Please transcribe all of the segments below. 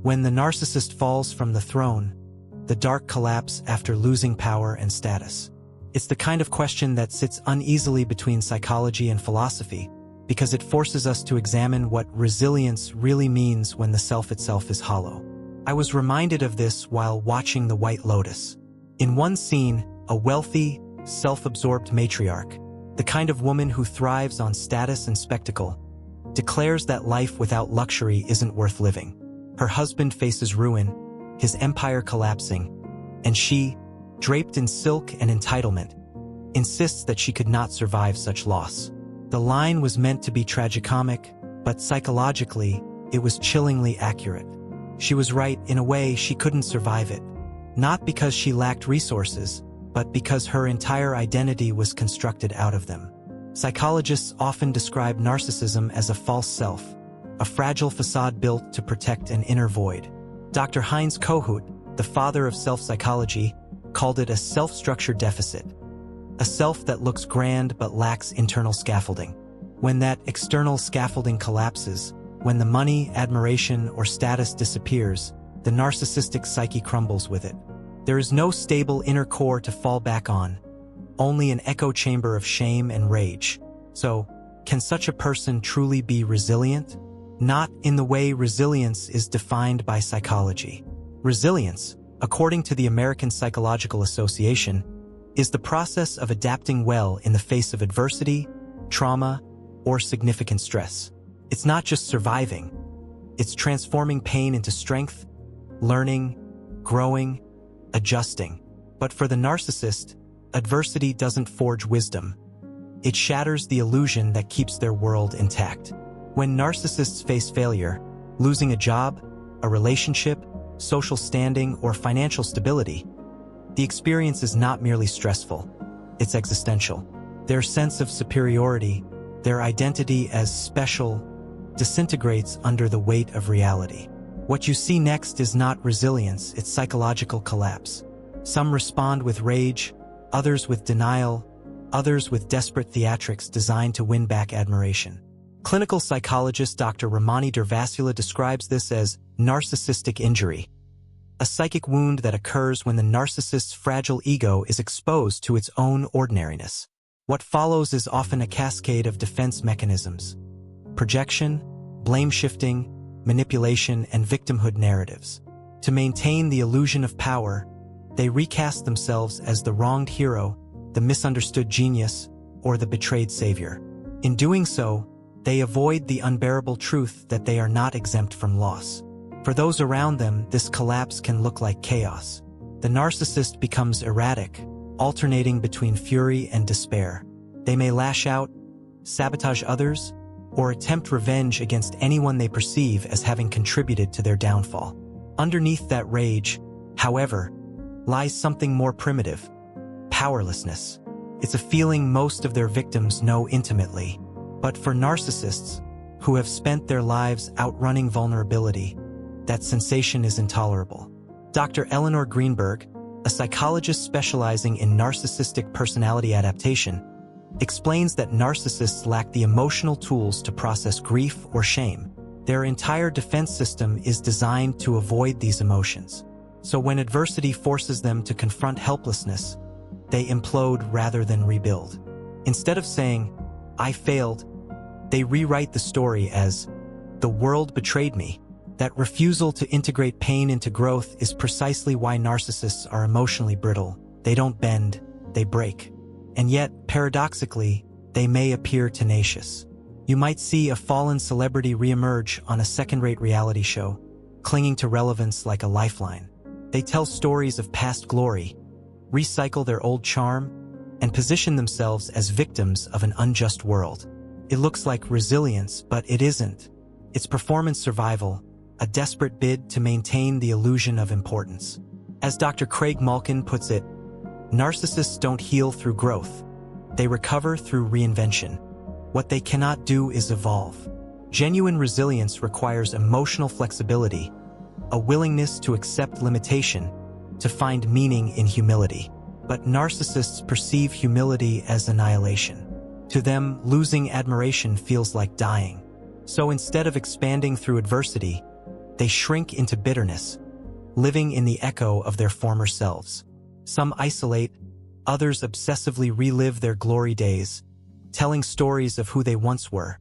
When the narcissist falls from the throne, the dark collapse after losing power and status. It's the kind of question that sits uneasily between psychology and philosophy, because it forces us to examine what resilience really means when the self itself is hollow. I was reminded of this while watching The White Lotus. In one scene, a wealthy, self-absorbed matriarch, the kind of woman who thrives on status and spectacle, declares that life without luxury isn't worth living. Her husband faces ruin, his empire collapsing, and she, draped in silk and entitlement, insists that she could not survive such loss. The line was meant to be tragicomic, but psychologically, it was chillingly accurate. She was right in a way. She couldn't survive it. Not because she lacked resources, but because her entire identity was constructed out of them. Psychologists often describe narcissism as a false self, a fragile facade built to protect an inner void. Dr. Heinz Kohut, the father of self-psychology, called it a self-structure deficit, a self that looks grand but lacks internal scaffolding. When that external scaffolding collapses, when the money, admiration, or status disappears, the narcissistic psyche crumbles with it. There is no stable inner core to fall back on, only an echo chamber of shame and rage. So, can such a person truly be resilient? Not in the way resilience is defined by psychology. Resilience, according to the American Psychological Association, is the process of adapting well in the face of adversity, trauma, or significant stress. It's not just surviving. It's transforming pain into strength, learning, growing, adjusting. But for the narcissist, adversity doesn't forge wisdom. It shatters the illusion that keeps their world intact. When narcissists face failure, losing a job, a relationship, social standing, or financial stability, the experience is not merely stressful, it's existential. Their sense of superiority, their identity as special, disintegrates under the weight of reality. What you see next is not resilience, it's psychological collapse. Some respond with rage, others with denial, others with desperate theatrics designed to win back admiration. Clinical psychologist Dr. Ramani Durvasula describes this as narcissistic injury, a psychic wound that occurs when the narcissist's fragile ego is exposed to its own ordinariness. What follows is often a cascade of defense mechanisms: projection, blame-shifting, manipulation, and victimhood narratives. To maintain the illusion of power, they recast themselves as the wronged hero, the misunderstood genius, or the betrayed savior. In doing so, they avoid the unbearable truth that they are not exempt from loss. For those around them, this collapse can look like chaos. The narcissist becomes erratic, alternating between fury and despair. They may lash out, sabotage others, or attempt revenge against anyone they perceive as having contributed to their downfall. Underneath that rage, however, lies something more primitive: powerlessness. It's a feeling most of their victims know intimately. But for narcissists, who have spent their lives outrunning vulnerability, that sensation is intolerable. Dr. Eleanor Greenberg, a psychologist specializing in narcissistic personality adaptation, explains that narcissists lack the emotional tools to process grief or shame. Their entire defense system is designed to avoid these emotions. So when adversity forces them to confront helplessness, they implode rather than rebuild. Instead of saying, "I failed," they rewrite the story as, "The world betrayed me." That refusal to integrate pain into growth is precisely why narcissists are emotionally brittle. They don't bend, they break. And yet, paradoxically, they may appear tenacious. You might see a fallen celebrity reemerge on a second-rate reality show, clinging to relevance like a lifeline. They tell stories of past glory, recycle their old charm, and position themselves as victims of an unjust world. It looks like resilience, but it isn't. It's performance survival, a desperate bid to maintain the illusion of importance. As Dr. Craig Malkin puts it, narcissists don't heal through growth. They recover through reinvention. What they cannot do is evolve. Genuine resilience requires emotional flexibility, a willingness to accept limitation, to find meaning in humility. But narcissists perceive humility as annihilation. To them, losing admiration feels like dying. So instead of expanding through adversity, They shrink into bitterness, living in the echo of their former selves. Some isolate, others obsessively relive their glory days, telling stories of who they once were,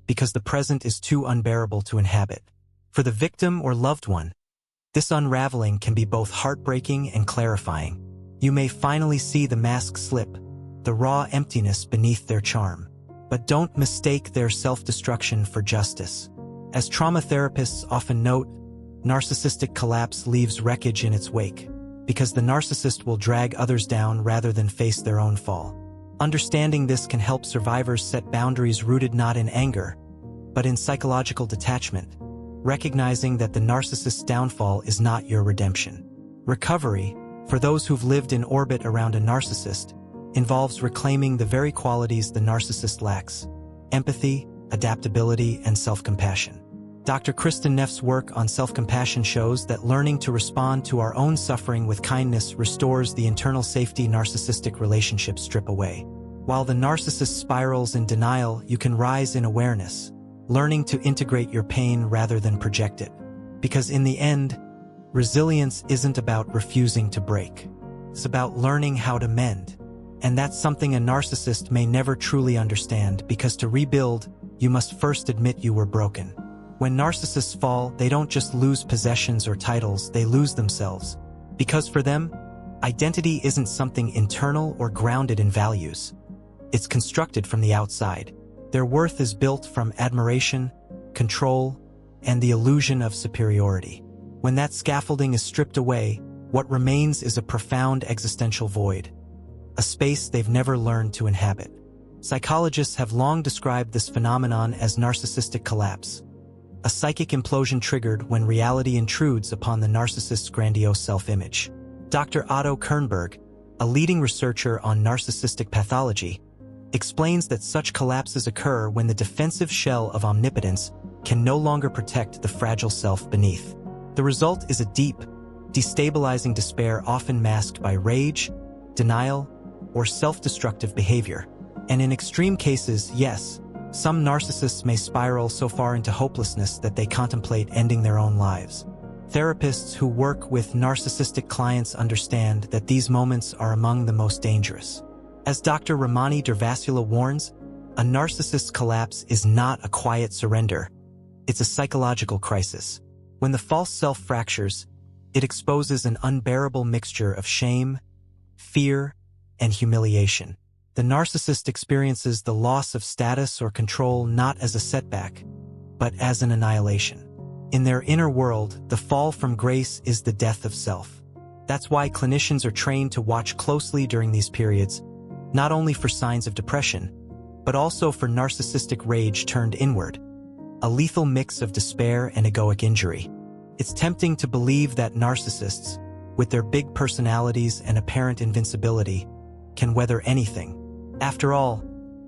because the present is too unbearable to inhabit. For the victim or loved one, this unraveling can be both heartbreaking and clarifying. You may finally see the mask slip, the raw emptiness beneath their charm. But don't mistake their self-destruction for justice. As trauma therapists often note, narcissistic collapse leaves wreckage in its wake, because the narcissist will drag others down rather than face their own fall. Understanding this can help survivors set boundaries rooted not in anger, but in psychological detachment, recognizing that the narcissist's downfall is not your redemption. Recovery, for those who've lived in orbit around a narcissist, involves reclaiming the very qualities the narcissist lacks: empathy, adaptability, and self-compassion. Dr. Kristen Neff's work on self-compassion shows that learning to respond to our own suffering with kindness restores the internal safety narcissistic relationships strip away. While the narcissist spirals in denial, you can rise in awareness, learning to integrate your pain rather than project it. Because in the end, resilience isn't about refusing to break. It's about learning how to mend. And that's something a narcissist may never truly understand, because to rebuild, you must first admit you were broken. When narcissists fall, they don't just lose possessions or titles, they lose themselves. Because for them, identity isn't something internal or grounded in values. It's constructed from the outside. Their worth is built from admiration, control, and the illusion of superiority. When that scaffolding is stripped away, what remains is a profound existential void, a space they've never learned to inhabit. Psychologists have long described this phenomenon as narcissistic collapse, a psychic implosion triggered when reality intrudes upon the narcissist's grandiose self-image. Dr. Otto Kernberg, a leading researcher on narcissistic pathology, explains that such collapses occur when the defensive shell of omnipotence can no longer protect the fragile self beneath. The result is a deep, destabilizing despair often masked by rage, denial, or self-destructive behavior. And in extreme cases, yes, some narcissists may spiral so far into hopelessness that they contemplate ending their own lives. Therapists who work with narcissistic clients understand that these moments are among the most dangerous. As Dr. Ramani Durvasula warns, a narcissist's collapse is not a quiet surrender. It's a psychological crisis. When the false self fractures, it exposes an unbearable mixture of shame, fear, and humiliation. The narcissist experiences the loss of status or control not as a setback, but as an annihilation. In their inner world, the fall from grace is the death of self. That's why clinicians are trained to watch closely during these periods, not only for signs of depression, but also for narcissistic rage turned inward, a lethal mix of despair and egoic injury. It's tempting to believe that narcissists, with their big personalities and apparent invincibility, can weather anything. After all,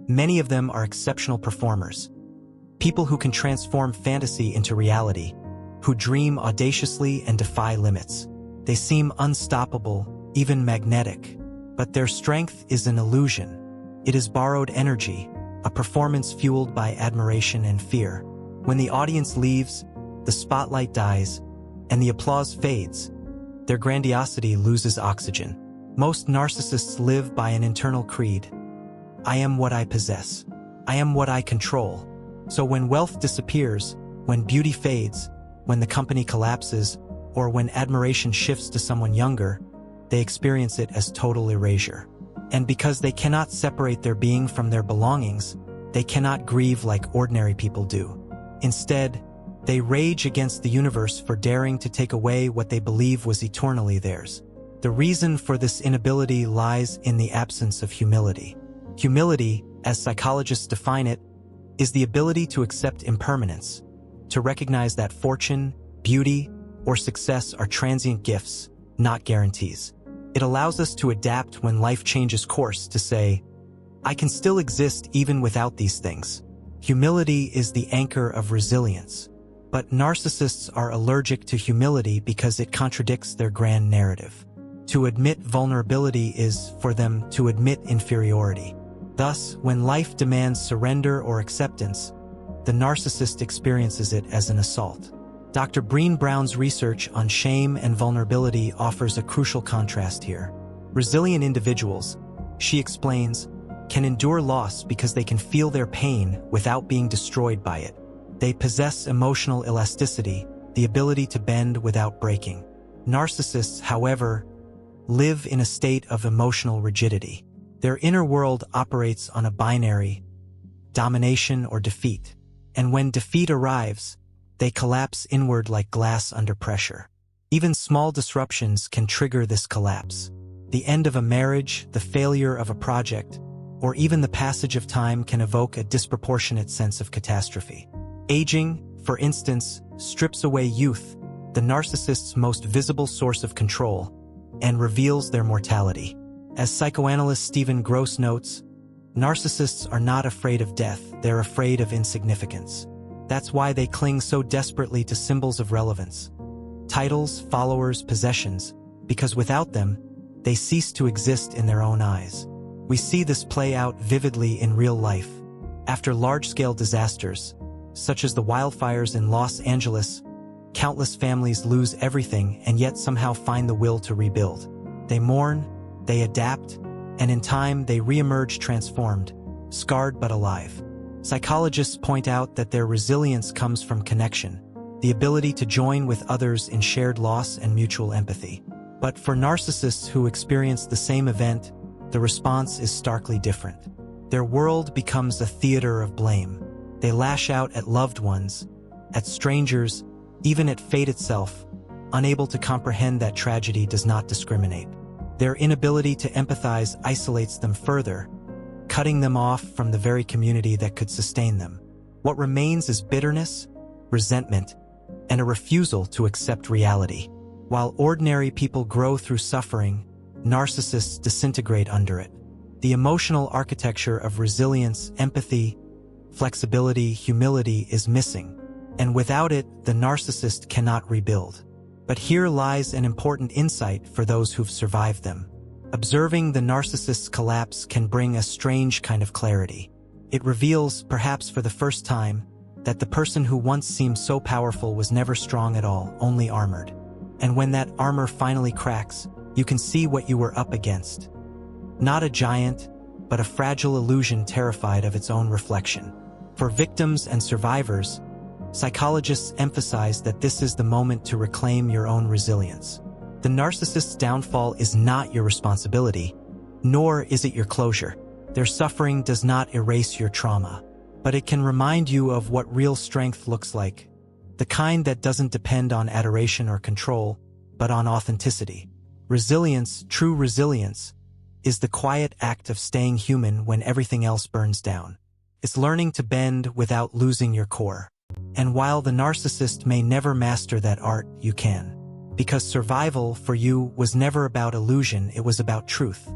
many of them are exceptional performers, people who can transform fantasy into reality, who dream audaciously and defy limits. They seem unstoppable, even magnetic, but their strength is an illusion. It is borrowed energy, a performance fueled by admiration and fear. When the audience leaves, the spotlight dies, and the applause fades, their grandiosity loses oxygen. Most narcissists live by an internal creed: I am what I possess. I am what I control. So when wealth disappears, when beauty fades, when the company collapses, or when admiration shifts to someone younger, they experience it as total erasure. And because they cannot separate their being from their belongings, they cannot grieve like ordinary people do. Instead, they rage against the universe for daring to take away what they believe was eternally theirs. The reason for this inability lies in the absence of humility. Humility, as psychologists define it, is the ability to accept impermanence, to recognize that fortune, beauty, or success are transient gifts, not guarantees. It allows us to adapt when life changes course, to say, I can still exist even without these things. Humility is the anchor of resilience. But narcissists are allergic to humility because it contradicts their grand narrative. To admit vulnerability is, for them, to admit inferiority. Thus, when life demands surrender or acceptance, the narcissist experiences it as an assault. Dr. Breen Brown's research on shame and vulnerability offers a crucial contrast here. Resilient individuals, she explains, can endure loss because they can feel their pain without being destroyed by it. They possess emotional elasticity, the ability to bend without breaking. Narcissists, however, live in a state of emotional rigidity. Their inner world operates on a binary, domination or defeat. And when defeat arrives, they collapse inward like glass under pressure. Even small disruptions can trigger this collapse. The end of a marriage, the failure of a project, or even the passage of time can evoke a disproportionate sense of catastrophe. Aging, for instance, strips away youth, the narcissist's most visible source of control, and reveals their mortality. As psychoanalyst Stephen Gross notes, narcissists are not afraid of death, they're afraid of insignificance. That's why they cling so desperately to symbols of relevance. Titles, followers, possessions, because without them, they cease to exist in their own eyes. We see this play out vividly in real life. After large-scale disasters, such as the wildfires in Los Angeles, countless families lose everything and yet somehow find the will to rebuild. They mourn, they adapt, and in time they re-emerge transformed, scarred but alive. Psychologists point out that their resilience comes from connection, the ability to join with others in shared loss and mutual empathy. But for narcissists who experience the same event, the response is starkly different. Their world becomes a theater of blame. They lash out at loved ones, at strangers, even at fate itself, unable to comprehend that tragedy does not discriminate. Their inability to empathize isolates them further, cutting them off from the very community that could sustain them. What remains is bitterness, resentment, and a refusal to accept reality. While ordinary people grow through suffering, narcissists disintegrate under it. The emotional architecture of resilience, empathy, flexibility, humility is missing, and without it, the narcissist cannot rebuild. But here lies an important insight for those who've survived them. Observing the narcissist's collapse can bring a strange kind of clarity. It reveals, perhaps for the first time, that the person who once seemed so powerful was never strong at all, only armored. And when that armor finally cracks, you can see what you were up against. Not a giant, but a fragile illusion terrified of its own reflection. For victims and survivors, psychologists emphasize that this is the moment to reclaim your own resilience. The narcissist's downfall is not your responsibility, nor is it your closure. Their suffering does not erase your trauma, but it can remind you of what real strength looks like, the kind that doesn't depend on adoration or control, but on authenticity. Resilience, true resilience, is the quiet act of staying human when everything else burns down. It's learning to bend without losing your core. And while the narcissist may never master that art, you can. Because survival, for you, was never about illusion, it was about truth.